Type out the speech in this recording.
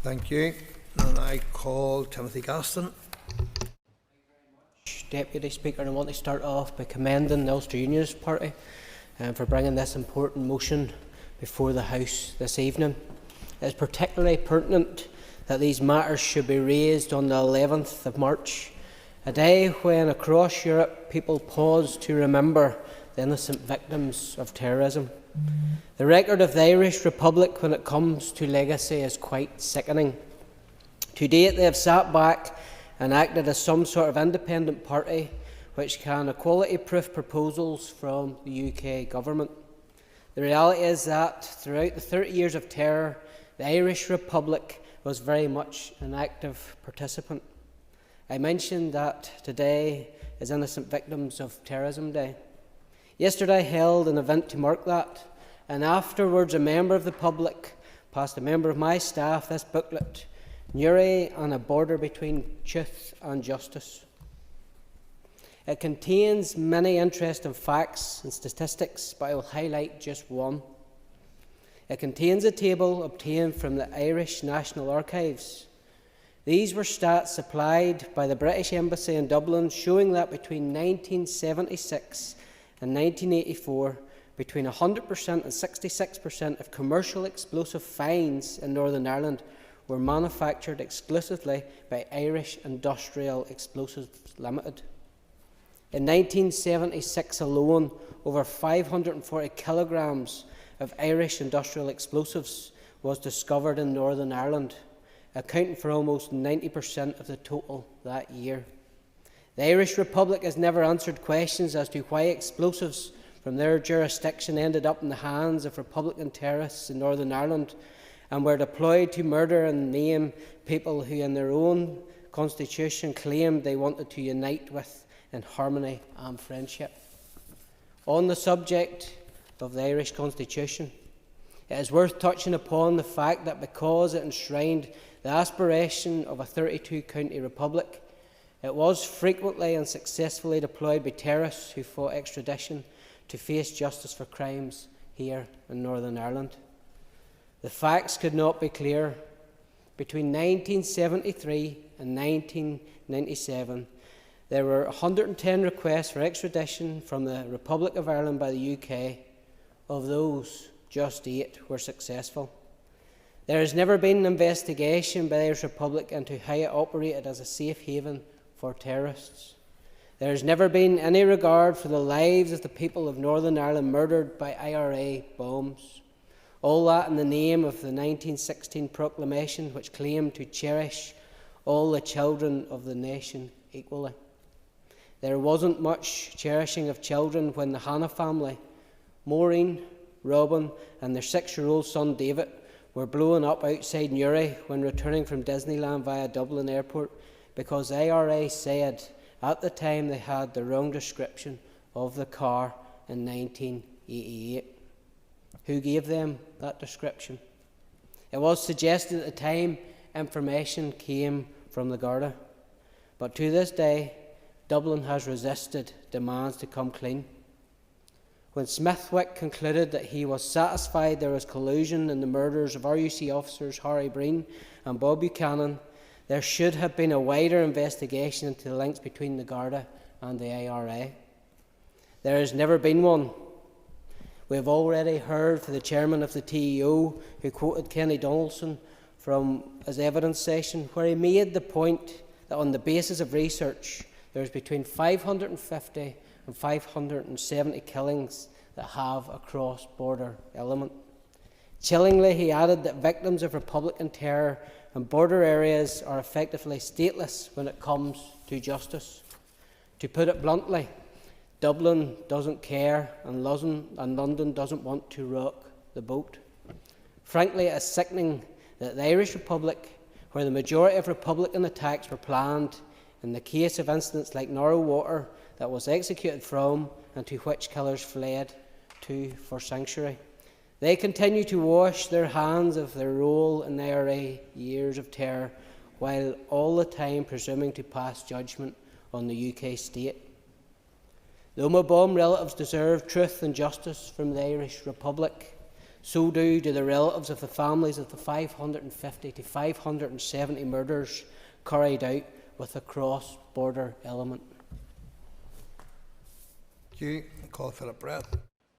Thank you. And I call Timothy Gaston. Deputy Speaker, I want to start off by commending the Ulster Unionist Party for bringing this important motion before the House this evening. It is particularly pertinent that these matters should be raised on the 11th of March, a day when across Europe people pause to remember the innocent victims of terrorism. The record of the Irish Republic when it comes to legacy is quite sickening. To date, they have sat back and acted as some sort of independent party which can equality-proof proposals from the UK government. The reality is that throughout the 30 years of terror, the Irish Republic was very much an active participant. I mentioned that today is Innocent Victims of Terrorism Day. Yesterday I held an event to mark that, and afterwards a member of the public passed a member of my staff this booklet, Newry on a Border Between Truth and Justice. It contains many interesting facts and statistics, but I will highlight just one. It contains a table obtained from the Irish National Archives. These were stats supplied by the British Embassy in Dublin, showing that between 1976 and 1984, between 100% and 66% of commercial explosive finds in Northern Ireland were manufactured exclusively by Irish Industrial Explosives Limited. In 1976 alone, over 540 kilograms of Irish industrial explosives was discovered in Northern Ireland, accounting for almost 90% of the total that year. The Irish Republic has never answered questions as to why explosives from their jurisdiction ended up in the hands of Republican terrorists in Northern Ireland and were deployed to murder and maim people who in their own constitution claimed they wanted to unite with in harmony and friendship. On the subject of the Irish Constitution, it is worth touching upon the fact that because it enshrined the aspiration of a 32-county republic, it was frequently and successfully deployed by terrorists who fought extradition to face justice for crimes here in Northern Ireland. The facts could not be clearer. Between 1973 and 1997, there were 110 requests for extradition from the Republic of Ireland by the UK. Of those, just 8 were successful. There has never been an investigation by the Irish Republic into how it operated as a safe haven for terrorists. There has never been any regard for the lives of the people of Northern Ireland murdered by IRA bombs. All that in the name of the 1916 proclamation, which claimed to cherish all the children of the nation equally. There wasn't much cherishing of children when the Hanna family, Maureen, Robin and their 6-year-old son David, were blown up outside Newry when returning from Disneyland via Dublin Airport because the IRA said at the time they had the wrong description of the car in 1988. Who gave them that description? It was suggested at the time information came from the Garda, but to this day Dublin has resisted demands to come clean. When Smithwick concluded that he was satisfied there was collusion in the murders of RUC officers Harry Breen and Bob Buchanan, there should have been a wider investigation into the links between the Garda and the IRA. There has never been one. We have already heard from the chairman of the TEO, who quoted Kenny Donaldson from his evidence session, where he made the point that on the basis of research, there is between 550 and 570 killings that have a cross-border element. Chillingly, he added that victims of Republican terror and border areas are effectively stateless when it comes to justice. To put it bluntly, Dublin doesn't care and London doesn't want to rock the boat. Frankly, it is sickening that the Irish Republic, where the majority of Republican attacks were planned, in the case of incidents like Narrow Water, that was executed from and to which killers fled to for sanctuary. They continue to wash their hands of their role in the IRA years of terror, while all the time presuming to pass judgment on the UK state. The Omagh relatives deserve truth and justice from the Irish Republic. So do the relatives of the families of the 550 to 570 murders carried out with a cross-border element. Thank you. Call Philip Brett.